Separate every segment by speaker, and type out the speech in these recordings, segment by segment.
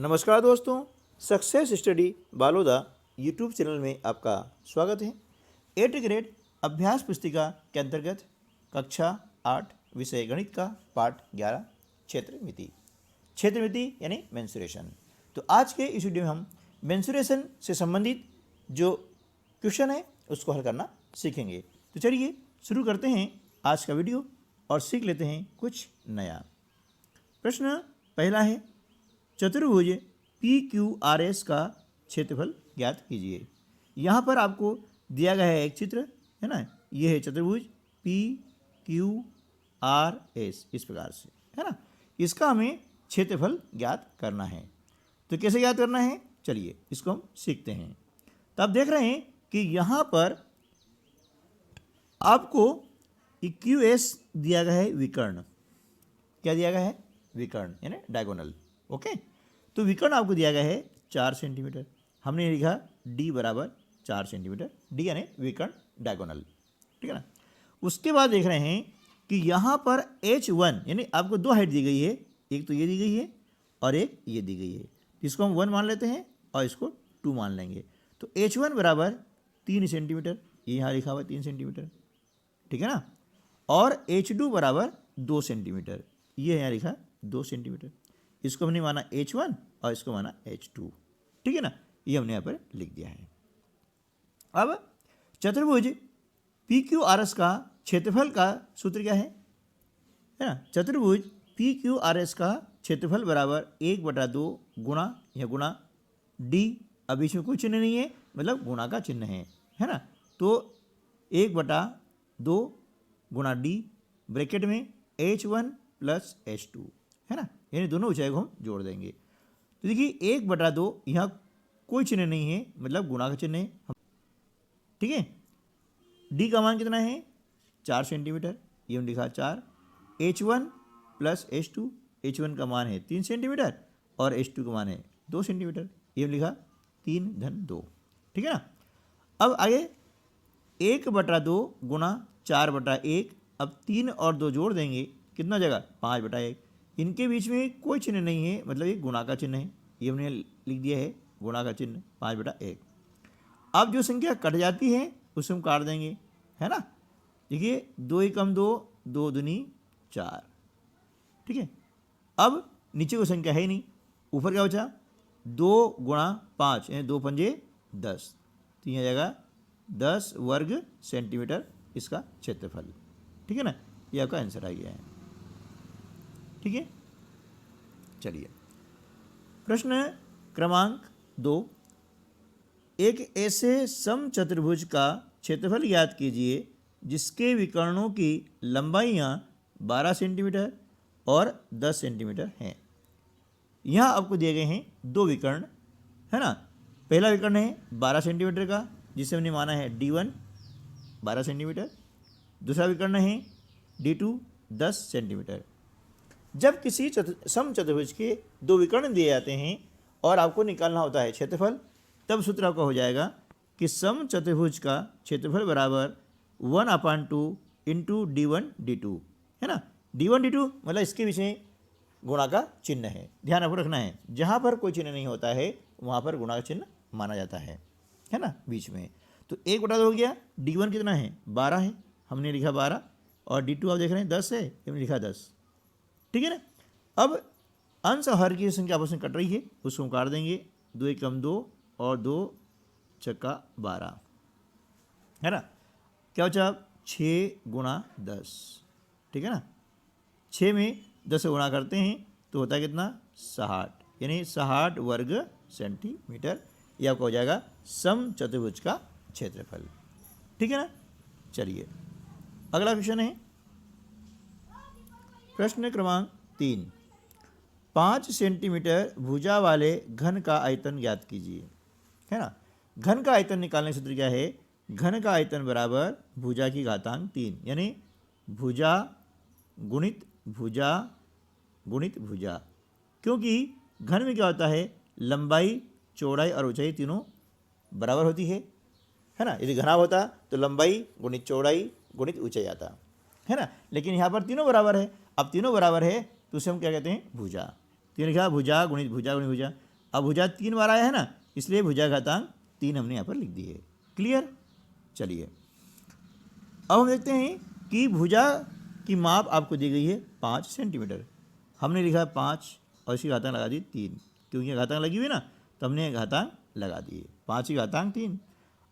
Speaker 1: नमस्कार दोस्तों, success study Baloda YouTube channel में आपका स्वागत है। 8th ग्रेड अभ्यास पुस्तिका के अंतर्गत कक्षा 8 विषय गणित का पाठ 11 क्षेत्रमिति यानी मेंसुरेशन। तो आज के इस वीडियो में हम मेंसुरेशन से संबंधित जो क्वेश्चन है उसको हल करना सीखेंगे। तो चलिए शुरू करते हैं आज का वीडियो और सीख लेते हैं कुछ नया। प्रश्न पहला है, चतुर्भुज PQRS का क्षेत्रफल ज्ञात कीजिए। यहाँ पर आपको दिया गया है एक चित्र, है ना, ये है चतुर्भुज PQRS, इस प्रकार से, है ना। इसका हमें क्षेत्रफल ज्ञात करना है। तो कैसे ज्ञात करना है, चलिए इसको हम सीखते हैं। तो आप देख रहे हैं कि यहाँ पर आपको QS दिया गया है विकर्ण। क्या दिया गया है? विकर्ण यानी डायगोनल। ओके, तो विकर्ण आपको दिया गया है 4 सेंटीमीटर। हमने लिखा D बराबर 4 सेंटीमीटर, D यानी विकर्ण डायगोनल, ठीक है ना। उसके बाद देख रहे हैं कि यहाँ पर H1 यानी आपको दो हाइट दी गई है, एक तो ये दी गई है और एक ये दी गई है। इसको हम 1 मान लेते हैं और इसको 2 मान लेंगे। तो H1 बराबर 3 सेंटीमीटर, ये यहाँ लिखा हुआ 3 सेंटीमीटर, ठीक है ना। और H2 बराबर 2 सेंटीमीटर, ये यहाँ लिखा 2 सेंटीमीटर। इसको हमने माना H1 और इसको माना H2, ठीक है ना। ये हमने यहाँ पर लिख दिया है। अब चतुर्भुज PQRS का क्षेत्रफल का सूत्र क्या है ना। चतुर्भुज PQRS का क्षेत्रफल बराबर 1/2 गुणा या गुणा D, अब इसमें कोई चिन्ह नहीं है, मतलब गुणा का चिन्ह है ना। तो 1/2 गुणा D ब्रैकेट में H1 प्लस H2, है ना, यानी दोनों ऊंचाई को हम जोड़ देंगे। तो देखिए 1/2 यहाँ कोई चिन्ह नहीं है, मतलब गुणा का चिन्ह है, ठीक है। D का मान कितना है? 4 सेंटीमीटर, ये हम लिखा 4। H1 प्लस H2, H1 का मान है 3 सेंटीमीटर और H2 का मान है 2 सेंटीमीटर, ये हम लिखा 3 धन 2, ठीक है ना। अब आगे 1/2 गुणा 4/1, अब 3 और 2 जोड़ देंगे, कितना जगह? 5/1। इनके बीच में कोई चिन्ह नहीं है, मतलब ये गुणा का चिन्ह है, ये हमने लिख दिया है गुणा का चिन्ह 5/1। अब जो संख्या कट जाती है उसे हम काट देंगे, है ना। देखिए 2 एकम 2, 2 दूनी 4, ठीक है। अब नीचे कोई संख्या है ही नहीं, ऊपर क्या बचा? 2 गुणा 5 यानी 2 पंजे 10, तो यह जाएगा 10 वर्ग सेंटीमीटर इसका क्षेत्रफल, ठीक है ना। यह आपका आंसर आ गया है, ठीक है। चलिए प्रश्न क्रमांक 2, एक ऐसे समचतुर्भुज का क्षेत्रफल ज्ञात कीजिए जिसके विकर्णों की लंबाइयाँ 12 सेंटीमीटर और 10 सेंटीमीटर हैं। यहाँ आपको दिए गए हैं दो विकर्ण, है ना। पहला विकर्ण है 12 सेंटीमीटर का, जिसे हमने माना है D1 12 सेंटीमीटर। दूसरा विकर्ण है D2 10 सेंटीमीटर। जब किसी समचतुर्भुज के दो विकर्ण दिए जाते हैं और आपको निकालना होता है क्षेत्रफल, तब सूत्र आपका हो जाएगा कि समचतुर्भुज का क्षेत्रफल बराबर 1/2 इंटू D1 D2, है ना। D1 D2 मतलब इसके बीच में गुणा का चिन्ह है, ध्यान आपको रखना है। जहाँ पर कोई चिन्ह नहीं होता है वहाँ पर गुणा का चिन्ह माना जाता है ना, बीच में। तो 1/2 हो गया। D1 कितना है? 12 है, हमने लिखा 12, और D2 आप देख रहे हैं 10 है, हमने लिखा 10, ठीक है ना। अब अंश और हर की संख्या आपस में कट रही है, उसको हम काट देंगे। 2 एकम 2 और 2 छक्का 12, है ना। क्या बचा? 6 गुणा 10, ठीक है ना। 6 में 10 से गुणा करते हैं तो होता है कितना? 60, यानी 60 वर्ग सेंटीमीटर। ये आपका हो जाएगा समचतुर्भुज का क्षेत्रफल, ठीक है ना। चलिए अगला क्वेश्चन है प्रश्न क्रमांक 3, 5 सेंटीमीटर भुजा वाले घन का आयतन ज्ञात कीजिए, है ना। घन का आयतन निकालने का सूत्र क्या है? घन का आयतन बराबर भुजा की घातांक 3, यानी भुजा गुणित भुजा गुणित भुजा। क्योंकि घन में क्या होता है? लंबाई, चौड़ाई और ऊंचाई तीनों बराबर होती है ना। यदि घना होता तो लंबाई गुणित चौड़ाई गुणित ऊंचाई आता, है ना। लेकिन यहाँ पर तीनों बराबर है। अब तीनों बराबर है तो उसे हम क्या कहते हैं? भुजा। तीनों क्या? भुजा गुणित भुजा गुणित भुजा। अब भुजा 3 बार आया है ना, इसलिए भुजा घातांक 3 हमने यहाँ पर लिख दी है। क्लियर? चलिए अब हम देखते हैं कि भुजा की माप आपको दी गई है 5 सेंटीमीटर। हमने लिखा 5 और इसकी घातांक लगा दी 3, क्योंकि घातांक लगी हुई ना, तो हमने घातांक लगा दिए 5 की घातांक 3।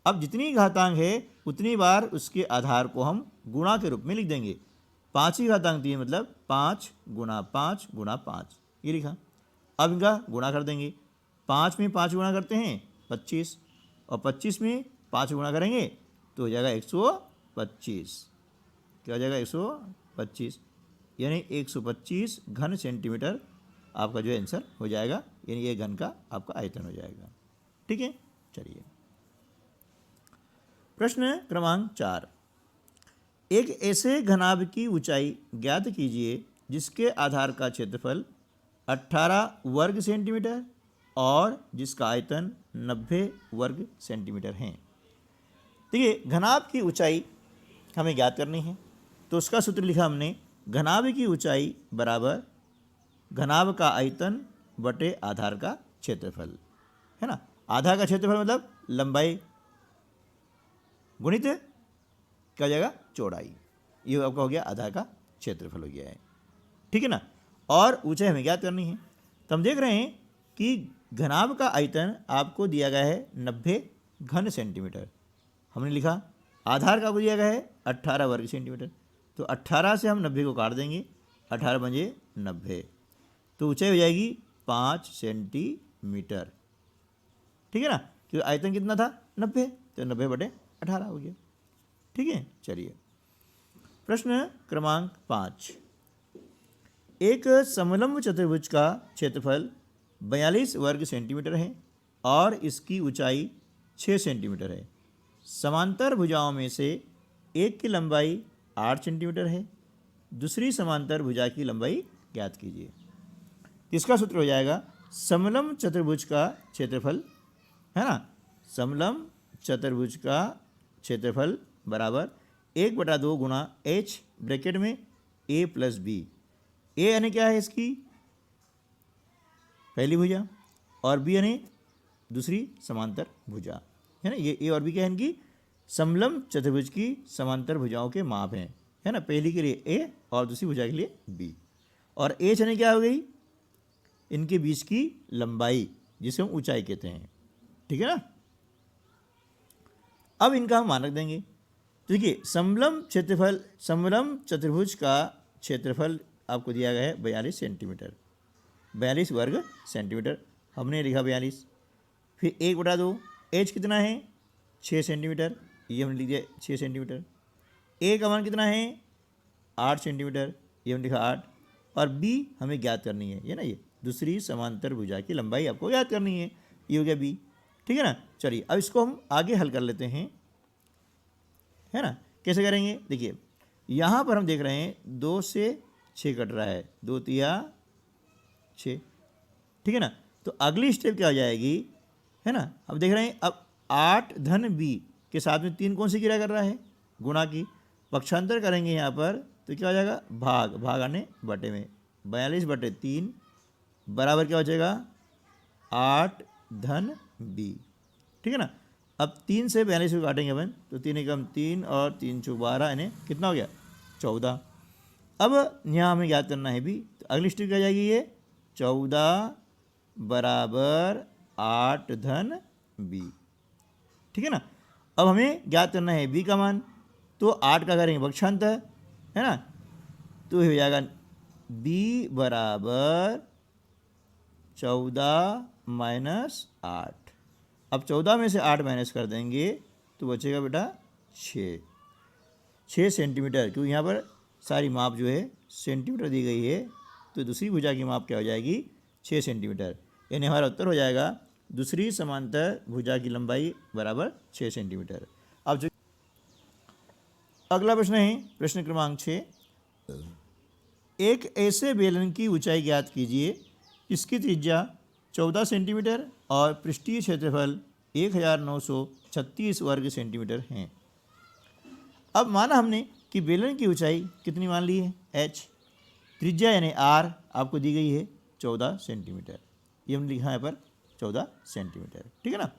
Speaker 1: अब जितनी घातांक है उतनी बार उसके आधार को हम गुणा के रूप में लिख देंगे। 5 की घातांक 3 मतलब 5 गुणा 5 गुणा 5, ये लिखा। अब इनका गुणा कर देंगे। 5 में 5 गुणा करते हैं 25, और 25 में 5 गुणा करेंगे तो हो जाएगा 125। क्या हो जाएगा? 125, यानी 125 घन सेंटीमीटर आपका जो आंसर हो जाएगा, यानी ये घन का आपका आयतन हो जाएगा। ठीक है, चलिए प्रश्न क्रमांक 4। एक ऐसे घनाभ की ऊंचाई ज्ञात कीजिए जिसके आधार का क्षेत्रफल 18 वर्ग सेंटीमीटर और जिसका आयतन 90 वर्ग सेंटीमीटर है। देखिए, घनाभ की ऊंचाई हमें ज्ञात करनी है, तो उसका सूत्र लिखा हमने, घनाभ की ऊंचाई बराबर घनाभ का आयतन बटे आधार का क्षेत्रफल, है ना। आधार का क्षेत्रफल मतलब लंबाई गुणित क्या हो जाएगा? चौड़ाई। ये आपका हो गया आधार का क्षेत्रफल हो गया है। ठीक है ना। और ऊंचाई हमें ज्ञात करनी है, तो हम देख रहे हैं कि घनाभ का आयतन आपको दिया गया है 90 घन सेंटीमीटर। हमने लिखा आधार का आपको दिया गया है 18 वर्ग सेंटीमीटर, तो 18 से हम 90 को काट देंगे, 18 बजे 90, तो ऊंचाई हो जाएगी 5 सेंटीमीटर। ठीक है ना, क्योंकि आयतन कितना था? 90, तो 90 बटे 18 हो गया। ठीक है, चलिए प्रश्न क्रमांक 5। एक समलंब चतुर्भुज का क्षेत्रफल 42 वर्ग सेंटीमीटर है और इसकी ऊंचाई 6 सेंटीमीटर है। समांतर भुजाओं में से एक की लंबाई 8 सेंटीमीटर है, दूसरी समांतर भुजा की लंबाई ज्ञात कीजिए। इसका सूत्र हो जाएगा समलंब चतुर्भुज का क्षेत्रफल, है ना, समलंब चतुर्भुज का क्षेत्रफल बराबर 1/2 गुणा h ब्रैकेट में a प्लस बी। ए यानी क्या है? इसकी पहली भुजा, और बी यानी दूसरी समांतर भुजा, है ना। ये ए और बी क्या है? इनकी समलंब चतुर्भुज की समांतर भुजाओं के माप हैं, है ना। पहली के लिए ए और दूसरी भुजा के लिए बी। और एच यानी क्या हो गई? इनके बीच की लंबाई, जिसे हम ऊंचाई कहते हैं। ठीक है ना। अब इनका हम मानक देंगे। देखिए, समलंब चतुर्भुज का क्षेत्रफल आपको दिया गया है 42 सेंटीमीटर, 42 वर्ग सेंटीमीटर। हमने लिखा 42, फिर 1/2, एच कितना है? 6 सेंटीमीटर, ये हमने लिख दिया 6 सेंटीमीटर। ए का मान कितना है? 8 सेंटीमीटर, ये हमने लिखा 8। और बी हमें ज्ञात करनी है ना, ये दूसरी समांतर भुजा की लंबाई आपको ज्ञात करनी है, ये हो गया बी। ठीक है ना। चलिए अब इसको हम आगे हल कर लेते हैं, है ना। कैसे करेंगे? देखिए, यहाँ पर हम देख रहे हैं 2 से 6 कट रहा है, 2 तिया 6। ठीक है ना। तो अगली स्टेप क्या हो जाएगी, है ना। अब देख रहे हैं, अब 8 धन बी के साथ में 3 कौन सी क्रिया कर रहा है? गुणा की। पक्षांतर करेंगे यहाँ पर, तो क्या हो जाएगा? भाग आने बटे में 42/3 बराबर क्या हो जाएगा? 8 धन बी। ठीक है ना। अब 3 से 42 को काटेंगे अपन, तो 3 एकम 3 और 3 चौक 12, यानी कितना हो गया? 14। अब यहाँ हमें याद करना है भी, तो अगली स्टेप क्या जाएगी? ये 14 बराबर 8 धन बी। ठीक है ना। अब हमें ज्ञात करना है बी का मान, तो 8 का करेंगे पक्षांतर, है ना, तो हो जाएगा बी बराबर 14 माइनस 8। अब 14 में से 8 माइनस कर देंगे तो बचेगा बेटा 6 सेंटीमीटर, क्योंकि यहाँ पर सारी माप जो है सेंटीमीटर दी गई है, तो दूसरी भुजा की माप क्या हो जाएगी? 6 सेंटीमीटर। यानी हमारा उत्तर हो जाएगा दूसरी समांतर भुजा की लंबाई बराबर 6 सेंटीमीटर। अब जो अगला प्रश्न है, प्रश्न क्रमांक 6। एक ऐसे बेलन की ऊंचाई ज्ञात कीजिए इसकी त्रिज्या 14 सेंटीमीटर और पृष्ठीय क्षेत्रफल 1936 वर्ग सेंटीमीटर हैं। अब माना हमने कि बेलन की ऊंचाई कितनी मान ली है? h। त्रिज्या यानी r आपको दी गई है 14 सेंटीमीटर, ये हमने लिखा है पर 14 सेंटीमीटर। ठीक है ना।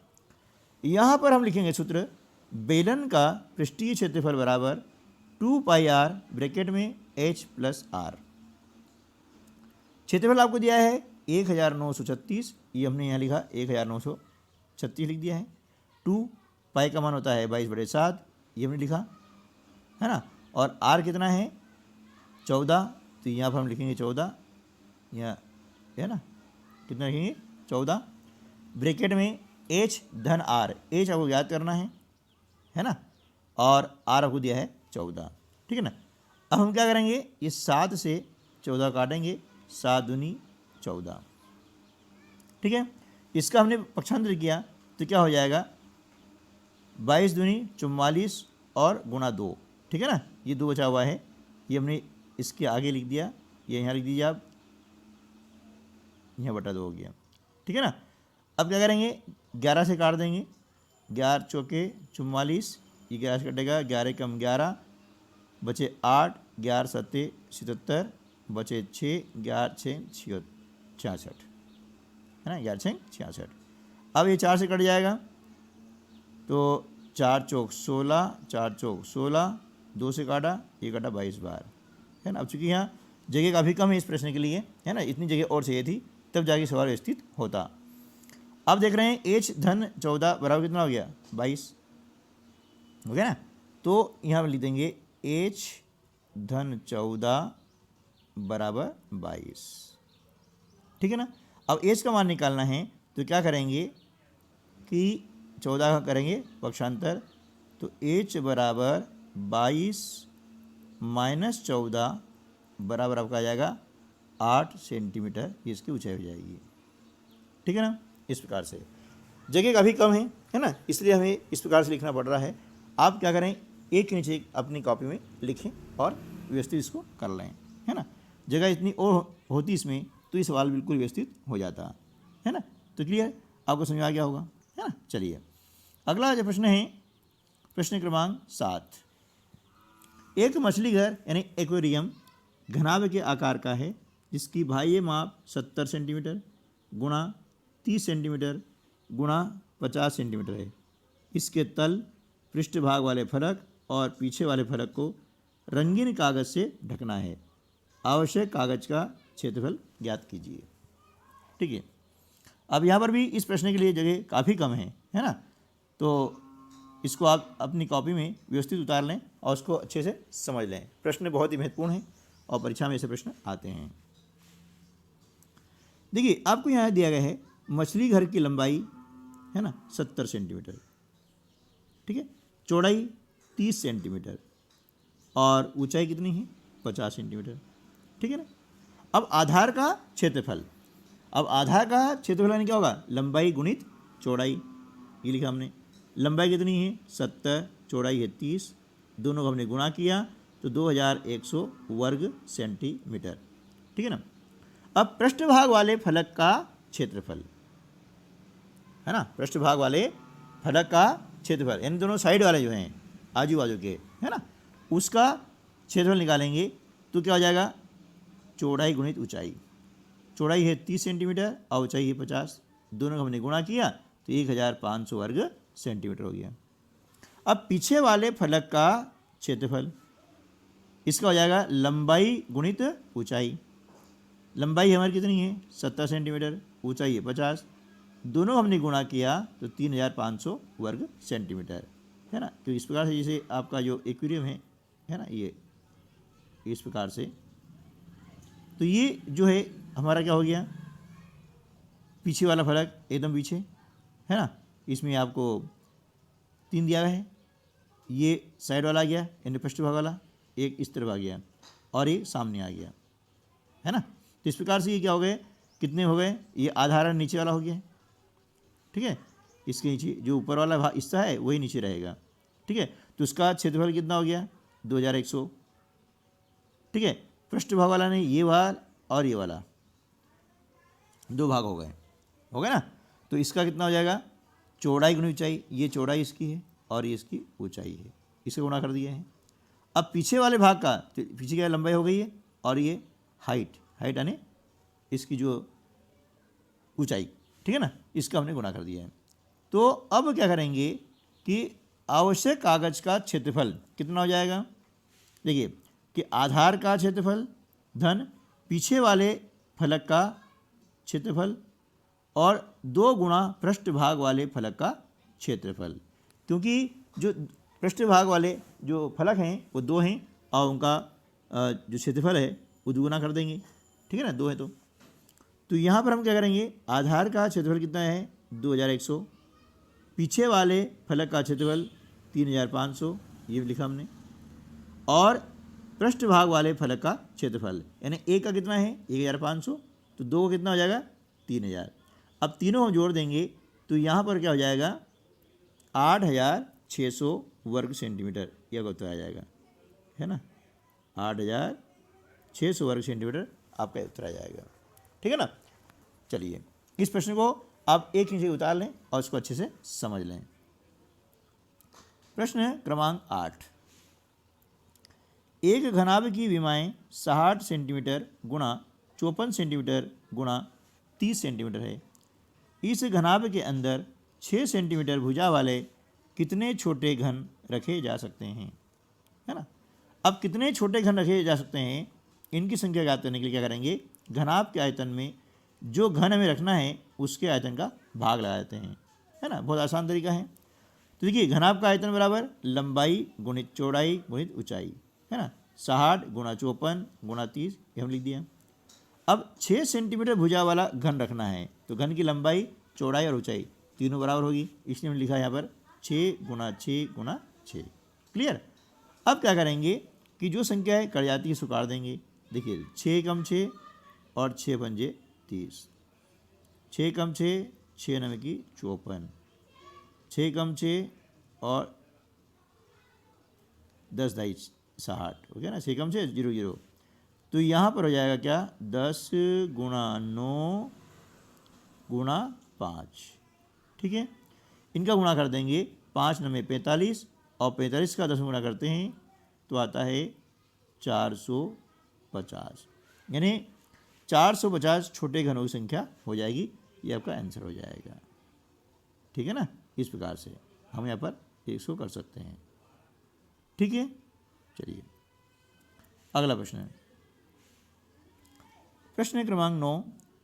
Speaker 1: यहाँ पर हम लिखेंगे सूत्र, बेलन का पृष्ठीय क्षेत्रफल बराबर 2πr ब्रैकेट में h प्लस r। क्षेत्रफल आपको दिया है 1936, ये हमने यहाँ लिखा 1936 लिख दिया है। 2 पाई का मान होता है 22/7, ये हमने लिखा है ना। और r कितना है 14, तो यहाँ पर हम लिखेंगे 14, यहाँ है ना, कितना लिखेंगे 14 ब्रैकेट में h धन r, h आपको याद करना है ना, और r आपको दिया है 14। ठीक है ना। अब हम क्या करेंगे, ये 7 से 14 काटेंगे, 7 दूनी 14। ठीक है, इसका हमने पक्षांतर किया तो क्या हो जाएगा, 22 दूनी 44 और गुणा 2। ठीक है ना, ये 2 बचा हुआ है, ये हमने इसके आगे लिख दिया, ये यहाँ लिख दीजिए आप, यहाँ बटा 2 हो गया। ठीक है ना। अब क्या करेंगे, 11 से काट देंगे, 11 चौके 44, ये 11 से कटेगा, 11 कम 11 बचे 8, 11 सत्ते 77 बचे 6, 11 6 66 है ना, 11 6 66। अब ये 4 से कट जाएगा तो 4 चौक 16, 4 चौक 16, 2 से काटा, ये कटा 22 बार है ना। अब चूंकि यहाँ जगह काफ़ी कम है इस प्रश्न के लिए है ना, इतनी जगह और चाहिए थी तब जाके सवाल व्यवस्थित होता। अब देख रहे हैं h धन 14 बराबर कितना हो गया, 22 हो गया ना। तो यहाँ पर लिख देंगे h धन 14 बराबर 22। ठीक है ना। अब h का मान निकालना है तो क्या करेंगे कि 14 का करेंगे पक्षांतर, तो h बराबर 22 माइनस 14 बराबर आपका आ जाएगा 8 सेंटीमीटर, ये इसकी ऊंचाई हो जाएगी। ठीक है ना। इस प्रकार से जगह काफ़ी कम है ना, इसलिए हमें इस प्रकार से लिखना पड़ रहा है। आप क्या करें, एक के नीचे एक अपनी कॉपी में लिखें और व्यवस्थित इसको कर लें है ना। जगह इतनी और होती इसमें तो ये सवाल बिल्कुल व्यवस्थित हो जाता है ना। तो क्लियर, आपको समझ आ गया होगा है ना। चलिए अगला जो प्रश्न है, प्रश्न क्रमांक 7। एक मछली घर यानी एक्वेरियम घनाभ के आकार का है, जिसकी बाह्य माप 70 सेंटीमीटर गुणा 30 सेंटीमीटर गुणा 50 सेंटीमीटर है। इसके तल, पृष्ठभाग वाले फलक और पीछे वाले फलक को रंगीन कागज से ढकना है। आवश्यक कागज का क्षेत्रफल ज्ञात कीजिए। ठीक है। अब यहाँ पर भी इस प्रश्न के लिए जगह काफ़ी कम है ना, तो इसको आप अपनी कॉपी में व्यवस्थित उतार लें और उसको अच्छे से समझ लें। प्रश्न बहुत ही महत्वपूर्ण है और परीक्षा में ऐसे प्रश्न आते हैं। देखिए आपको यहाँ दिया गया है मछली घर की लंबाई है ना 70 सेंटीमीटर, ठीक है, चौड़ाई 30 सेंटीमीटर और ऊंचाई कितनी है 50 सेंटीमीटर। ठीक है ना। अब आधार का क्षेत्रफल, अब आधार का क्षेत्रफल यानी क्या होगा, लंबाई गुणित चौड़ाई। ये लिखा हमने, लंबाई कितनी है 70, चौड़ाई है 30, दोनों को हमने गुणा किया तो 2100 वर्ग सेंटीमीटर। ठीक है ना। अब पृष्ठभाग वाले फलक का क्षेत्रफल है ना, पृष्ठभाग वाले फलक का क्षेत्रफल यानी दोनों साइड वाले जो हैं आजू बाजू के है ना, उसका क्षेत्रफल निकालेंगे तो क्या हो जाएगा, चौड़ाई गुणित ऊंचाई। चौड़ाई है 30 सेंटीमीटर और ऊंचाई है 50, दोनों को हमने गुणा किया तो 1500 वर्ग सेंटीमीटर हो गया। अब पीछे वाले फलक का क्षेत्रफल, इसका हो जाएगा लंबाई गुणित ऊंचाई। लंबाई हमारी कितनी है 70 सेंटीमीटर, ऊंचाई है 50, दोनों हमने गुणा किया तो 3500 वर्ग सेंटीमीटर है ना। तो इस प्रकार से जैसे आपका जो एक्वेरियम है ना, ये इस प्रकार से, तो ये जो है हमारा क्या हो गया, पीछे वाला फलक एकदम पीछे है ना, इसमें आपको 3 दिया है, ये साइड वाला आ गया यानी पृष्ठभाग वाला, एक इस तरफ आ गया और एक सामने आ गया है ना। तो इस प्रकार से ये क्या हो गए, कितने हो गए, ये आधार नीचे वाला हो गया। ठीक है, इसके नीचे जो ऊपर वाला भाग हिस्सा है वही नीचे रहेगा। ठीक है, तो उसका क्षेत्रफल कितना हो गया 2100। ठीक है, पृष्ठभाग वाला नहीं, ये भाग और ये वाला 2 भाग हो गए ना। तो इसका कितना हो जाएगा, चौड़ाई गुणित ऊंचाई, ये चौड़ाई इसकी है और ये इसकी ऊंचाई है, इसे गुणा कर दिए हैं। अब पीछे वाले भाग का, पीछे की लंबाई हो गई है और ये हाइट यानी इसकी जो ऊंचाई ठीक है ना, इसका हमने गुणा कर दिया है। तो अब क्या करेंगे कि आवश्यक कागज का क्षेत्रफल कितना हो जाएगा, देखिए कि आधार का क्षेत्रफल धन पीछे वाले फलक का क्षेत्रफल और 2 गुणा पृष्ठभाग वाले फलक का क्षेत्रफल, क्योंकि जो पृष्ठभाग वाले जो फलक हैं वो 2 हैं और उनका जो क्षेत्रफल है वो दुगुना कर देंगे, ठीक है ना, 2 है तो यहाँ पर हम क्या करेंगे, आधार का क्षेत्रफल कितना है 2100, पीछे वाले फलक का क्षेत्रफल 3500, ये लिखा हमने, और पृष्ठभाग वाले फलक का क्षेत्रफल यानी एक का कितना है 1500, तो 2 का कितना हो जाएगा 3000। अब तीनों हम जोड़ देंगे तो यहाँ पर क्या हो जाएगा 8600 वर्ग सेंटीमीटर, यह उत्तर आ जाएगा, है ना, 8600 वर्ग सेंटीमीटर आपका उत्तर आ जाएगा, ठीक है ना। चलिए इस प्रश्न को आप एक नीचे उतार लें और इसको अच्छे से समझ लें। प्रश्न है क्रमांक 8, एक घनाभ की विमाएँ 60 सेंटीमीटर गुणा 54 सेंटीमीटर गुणा 30 सेंटीमीटर है। इस घनाभ के अंदर 6 सेंटीमीटर भुजा वाले कितने छोटे घन रखे जा सकते हैं, है ना। अब कितने छोटे घन रखे जा सकते हैं, इनकी संख्या ज्ञात करने के लिए क्या करेंगे, घनाभ के आयतन में जो घन हमें रखना है उसके आयतन का भाग लगा देते हैं, है ना, बहुत आसान तरीका है। तो देखिए घनाभ का आयतन बराबर लंबाई गुणित चौड़ाई गुणित ऊंचाई, है ना, 60 गुणा 54 गुणा 30, ये हम लिख दिया। अब 6 सेंटीमीटर भुजा वाला घन रखना है तो घन की लंबाई चौड़ाई और ऊंचाई तीनों बराबर होगी, इसलिए हमने लिखा है यहाँ पर 6 गुणा 6 गुणा 6, क्लियर। अब क्या करेंगे कि जो संख्या है कट जाती है इसको काट देंगे, देखिए 6 कम 6 और 6 पंजे 30, 6 कम 6 6 नवे की 54, 6 कम 6 और 10 दाई 60, हो गया ना, 6 कम 6 0 0, तो यहाँ पर हो जाएगा क्या 10 गुणा 9 गुणा 5, ठीक है। इनका गुणा कर देंगे, 5 नवे 45 और 45 का 10 गुणा करते हैं तो आता है 450, यानी 450 छोटे घनों की संख्या हो जाएगी, ये आपका आंसर हो जाएगा, ठीक है ना। इस प्रकार से हम यहाँ पर इसको कर सकते हैं, ठीक है। चलिए अगला प्रश्न है, प्रश्न क्रमांक 9,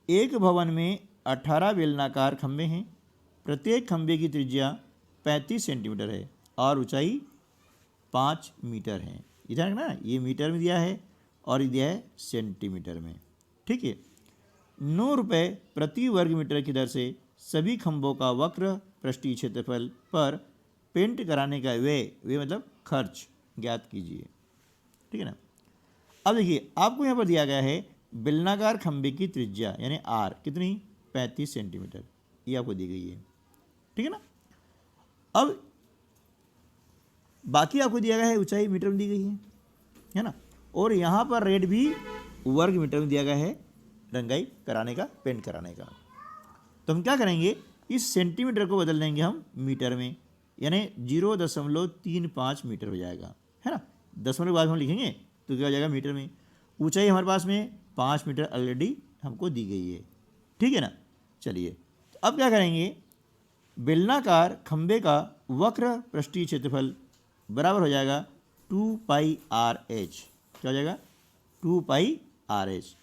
Speaker 1: एक भवन में 18 बेलनाकार खंभे हैं, प्रत्येक खंभे की त्रिज्या 35 सेंटीमीटर है और ऊंचाई 5 मीटर है। इधर ना ये मीटर में दिया है और ये दिया है सेंटीमीटर में, ठीक है। 9 रुपये प्रति वर्ग मीटर की दर से सभी खंभों का वक्र पृष्ठीय क्षेत्रफल पर पेंट कराने का व्यय मतलब खर्च ज्ञात कीजिए, ठीक है ना। अब देखिए आपको यहाँ पर दिया गया है बेलनाकार खंभे की त्रिज्या यानी आर कितनी 35 सेंटीमीटर, ये आपको दी गई है, ठीक है ना। अब बाकी आपको दिया गया है ऊंचाई मीटर में दी गई है ना, और यहाँ पर रेट भी वर्ग मीटर में दिया गया है रंगाई कराने का, पेंट कराने का। तो हम क्या करेंगे, इस सेंटीमीटर को बदल देंगे हम मीटर में, यानी 0.35 मीटर हो जाएगा, है ना। दशमलव के बाद हम लिखेंगे तो क्या हो जाएगा मीटर में। ऊंचाई हमारे पास में 5 मीटर ऑलरेडी हमको दी गई है, ठीक है ना। चलिए तो अब क्या करेंगे, बेलनाकार खंबे का वक्र पृष्ठीय क्षेत्रफल बराबर हो जाएगा 2πRh, क्या हो जाएगा 2πRh।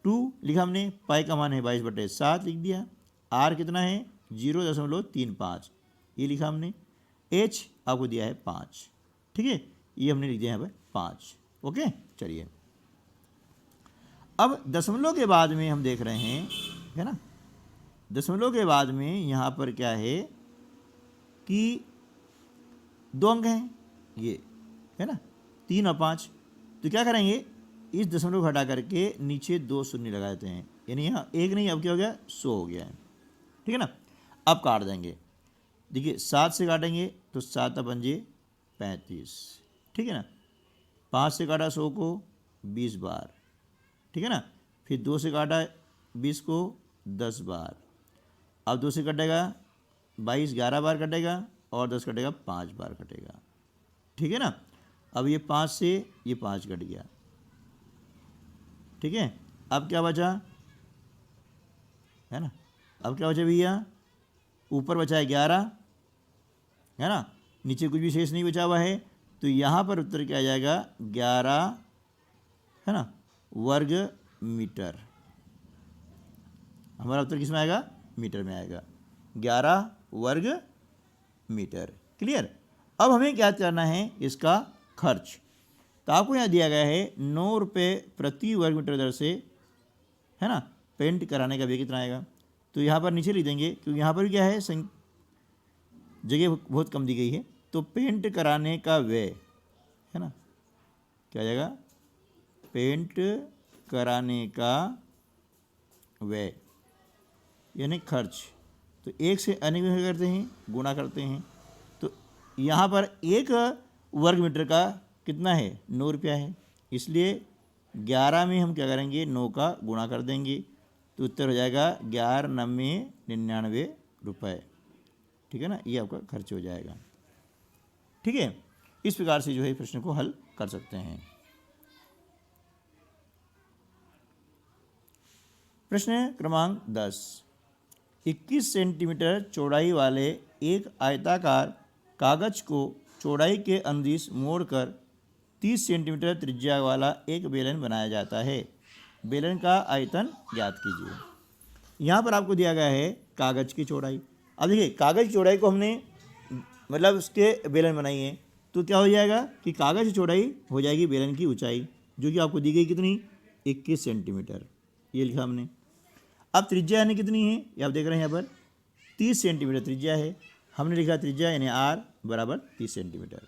Speaker 1: 2 लिखा हमने, पाई का मान है 22/7 लिख दिया, आर कितना है 0.35 ये लिखा हमने, h आपको दिया है 5, ठीक है, ये हमने लिख दिया यहाँ पर 5, ओके। चलिए अब दशमलव के बाद में हम देख रहे हैं, है ना, दशमलव के बाद में यहाँ पर क्या है कि 2 अंक हैं ये, है ना, 3 और 5, तो क्या करेंगे इस दशमलव को हटा करके नीचे 2 शून्य लगा देते हैं, यानी यहाँ 1 नहीं अब क्या हो गया 100 हो गया है, ठीक है ना। अब काट देंगे, देखिए 7 से काटेंगे तो 7 पंजे 35, ठीक है ना। 5 से काटा 100 को 20 बार, ठीक है ना। फिर 2 से काटा 20 को 10 बार, अब 2 से कटेगा 22 11 बार कटेगा और 10 कटेगा 5 बार कटेगा, ठीक है ना। अब ये 5 से ये 5 कट गया, ठीक है। अब क्या बचा, है ना, अब क्या बचा भैया, ऊपर बचा है 11, है ना, नीचे कुछ भी शेष नहीं बचा हुआ है, तो यहाँ पर उत्तर क्या आ जाएगा 11, है ना, वर्ग मीटर। हमारा उत्तर किस में आएगा, मीटर में आएगा, 11 वर्ग मीटर। क्लियर। अब हमें क्या करना है, इसका खर्च। तो आपको यहाँ दिया गया है 9 रुपये प्रति वर्ग मीटर दर से, है ना, पेंट कराने का व्यय कितना आएगा। तो यहाँ पर नीचे लिख देंगे, क्योंकि यहाँ पर क्या है जगह बहुत कम दी गई है। तो पेंट कराने का व्यय, है ना, क्या आ जाएगा, पेंट कराने का व्यय यानी खर्च। तो एक से अनेक में क्या करते हैं, गुणा करते हैं। तो यहाँ पर 1 वर्ग मीटर का कितना है, 9 रुपया है, इसलिए 11 में हम क्या करेंगे, 9 का गुणा कर देंगे, तो उत्तर हो जाएगा 11 9 99 रुपये। ठीक है ना, ये आपका खर्च हो जाएगा। ठीक है, इस प्रकार से जो है प्रश्न को हल कर सकते हैं। प्रश्न क्रमांक 10, 21 सेंटीमीटर चौड़ाई वाले एक आयताकार कागज को चौड़ाई के अनुदिश मोड़कर 30 सेंटीमीटर त्रिज्या वाला एक बेलन बनाया जाता है। बेलन का आयतन ज्ञात कीजिए। यहाँ पर आपको दिया गया है कागज की चौड़ाई। अब देखिए, कागज की चौड़ाई को हमने मतलब उसके बेलन बनाई है, तो क्या हो जाएगा कि कागज की चौड़ाई हो जाएगी बेलन की ऊंचाई, जो कि आपको दी गई कितनी, 21 सेंटीमीटर, ये लिखा हमने। अब त्रिज्या यानी कितनी है, ये आप देख रहे हैं यहाँ पर 30 सेंटीमीटर त्रिज्या है, हमने लिखा त्रिज्या यानी r बराबर 30 सेंटीमीटर,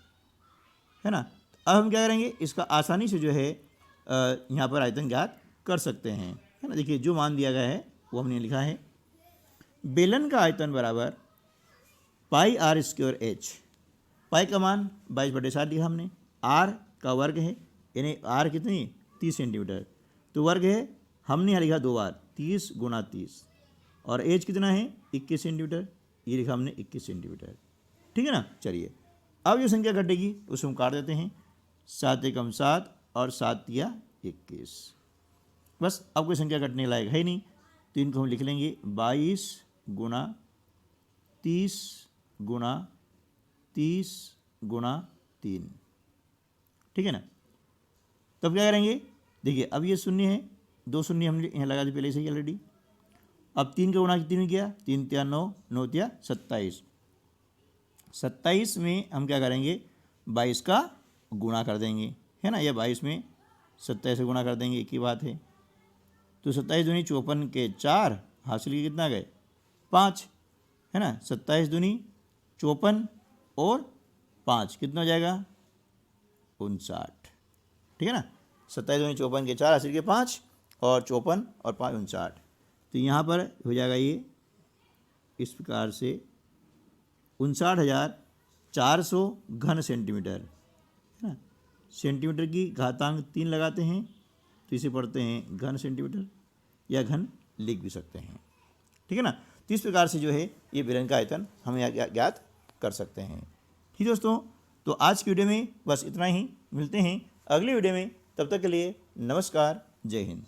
Speaker 1: है ना। अब हम क्या करेंगे, इसका आसानी से जो है यहाँ पर आयतन ज्ञात कर सकते हैं, है ना। देखिए, जो मान दिया गया है वो हमने लिखा है, बेलन का आयतन बराबर पाई r स्क्वायर h। पाई का मान 22/7 लिखा हमने, r का वर्ग है यानी r कितनी 30 सेंटीमीटर, तो वर्ग है, हमने यहाँ लिखा 2 बार 30 गुणा 30, और एज कितना है 21 सेंटीमीटर, ये लिखा हमने 21 सेंटीमीटर। ठीक है ना। चलिए, अब जो संख्या घटेगी उसे हम काट देते हैं, 7 एकम 7 और 7 या 21, बस। अब कोई संख्या घटने लायक है नहीं, तो इनको हम लिख लेंगे 22 गुणा 30 गुणा 30 गुणा 3। ठीक है ना। तब क्या करेंगे, देखिए अब ये शून्य है, 2 शून्य हम यहाँ लगा दिए पहले से ही ऑलरेडी। अब 3 का गुणा कितने में किया, 3 तिया 9, 9 तिया 27, 27 में हम क्या करेंगे 22 का गुणा कर देंगे, है ना, या 22 में 27 से गुणा कर देंगे, एक ही बात है। तो 27 दूनी 54 के 4, हासिल के कितना गए 5, है ना। 27 दूनी 54 और 5 कितना हो जाएगा 59। ठीक है ना, 27 दूनी 54 के 4, हासिल के 5 और 54 और 5 59। तो यहाँ पर हो जाएगा ये इस प्रकार से 59,400 घन सेंटीमीटर, है ना। सेंटीमीटर की घातांक 3 लगाते हैं तो इसे पढ़ते हैं घन सेंटीमीटर, या घन लिख भी सकते हैं। ठीक है ना। तो इस प्रकार से जो है ये बेलन का आयतन हम ज्ञात कर सकते हैं। ठीक दोस्तों, तो आज की वीडियो में बस इतना ही, मिलते हैं अगली वीडियो में, तब तक के लिए नमस्कार, जय हिंद।